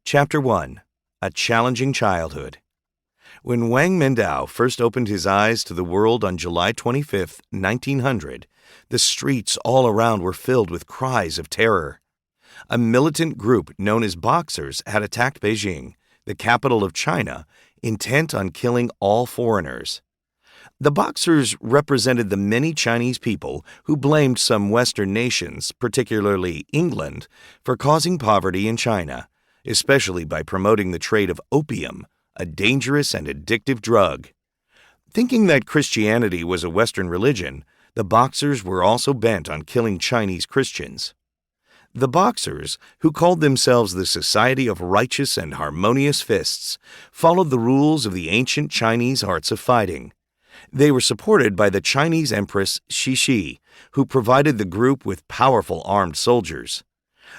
Chapter 1. A Challenging Childhood. When Wang Mingdao first opened his eyes to the world on July 25, 1900, the streets all around were filled with cries of terror. A militant group known as Boxers had attacked Beijing, the capital of China, intent on killing all foreigners. The Boxers represented the many Chinese people who blamed some Western nations, particularly England, for causing poverty in China, especially by promoting the trade of opium, a dangerous and addictive drug. Thinking that Christianity was a Western religion, the Boxers were also bent on killing Chinese Christians. The Boxers, who called themselves the Society of Righteous and Harmonious Fists, followed the rules of the ancient Chinese arts of fighting. They were supported by the Chinese Empress Cixi, who provided the group with powerful armed soldiers.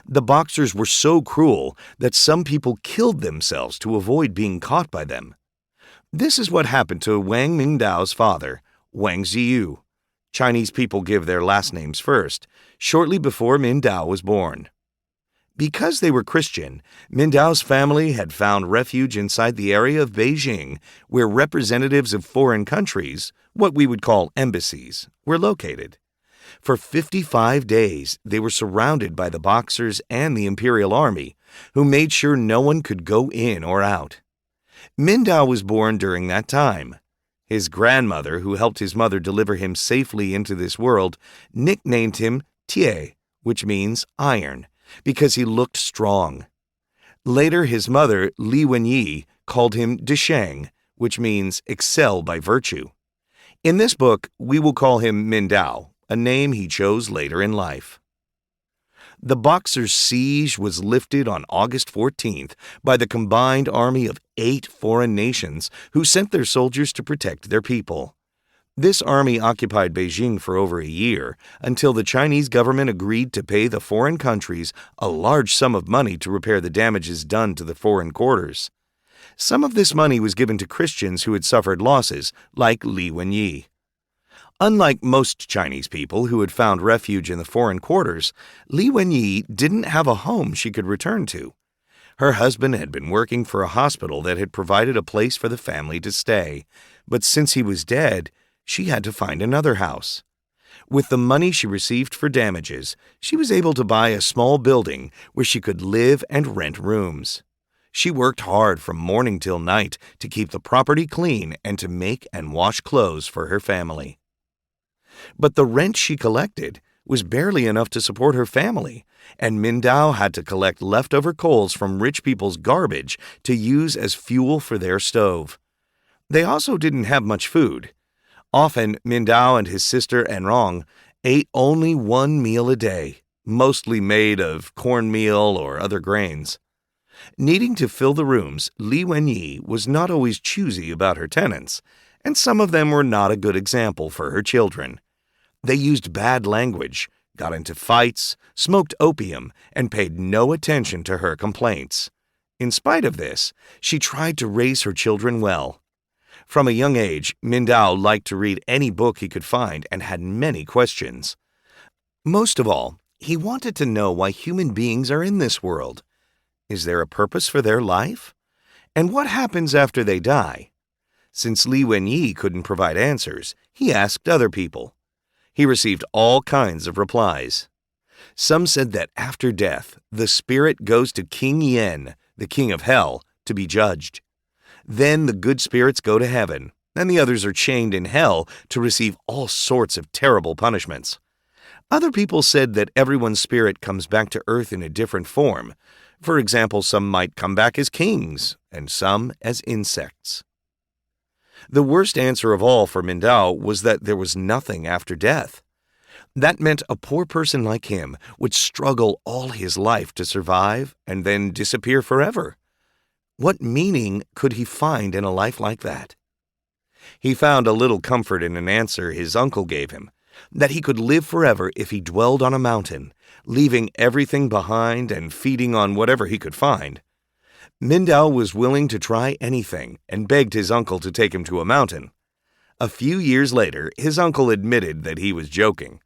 The Boxers were so cruel that some people killed themselves to avoid being caught by them. This is what happened to Wang Mingdao's father, Wang Ziyu. Chinese people give their last names first, shortly before Mingdao was born. Because they were Christian, Mingdao's family had found refuge inside the area of Beijing where representatives of foreign countries, what we would call embassies, were located. For 55 days, they were surrounded by the Boxers and the Imperial Army, who made sure no one could go in or out. Mingdao was born during that time. His grandmother, who helped his mother deliver him safely into this world, nicknamed him Tie, which means iron, because he looked strong. Later, his mother, Li Wenyi, called him Desheng, which means excel by virtue. In this book, we will call him Mingdao, a name he chose later in life. The Boxers' siege was lifted on August 14th by the combined army of 8 foreign nations who sent their soldiers to protect their people. This army occupied Beijing for over a year until the Chinese government agreed to pay the foreign countries a large sum of money to repair the damages done to the foreign quarters. Some of this money was given to Christians who had suffered losses, like Li Wenyi. Unlike most Chinese people who had found refuge in the foreign quarters, Li Wenyi didn't have a home she could return to. Her husband had been working for a hospital that had provided a place for the family to stay, but since he was dead, she had to find another house. With the money she received for damages, she was able to buy a small building where she could live and rent rooms. She worked hard from morning till night to keep the property clean and to make and wash clothes for her family. But the rent she collected was barely enough to support her family, and Mingdao had to collect leftover coals from rich people's garbage to use as fuel for their stove. They also didn't have much food. Often, Mingdao and his sister Enrong ate only one meal a day, mostly made of cornmeal or other grains. Needing to fill the rooms, Li Wenyi was not always choosy about her tenants, and some of them were not a good example for her children. They used bad language, got into fights, smoked opium, and paid no attention to her complaints. In spite of this, she tried to raise her children well. From a young age, Mingdao liked to read any book he could find and had many questions. Most of all, he wanted to know why human beings are in this world. Is there a purpose for their life? And what happens after they die? Since Li Wenyi couldn't provide answers, he asked other people. He received all kinds of replies. Some said that after death, the spirit goes to King Yen, the king of hell, to be judged. Then the good spirits go to heaven, and the others are chained in hell to receive all sorts of terrible punishments. Other people said that everyone's spirit comes back to earth in a different form. For example, some might come back as kings, and some as insects. The worst answer of all for Mingdao was that there was nothing after death. That meant a poor person like him would struggle all his life to survive and then disappear forever. What meaning could he find in a life like that? He found a little comfort in an answer his uncle gave him, that he could live forever if he dwelled on a mountain, leaving everything behind and feeding on whatever he could find. Mingdao was willing to try anything and begged his uncle to take him to a mountain. A few years later, his uncle admitted that he was joking.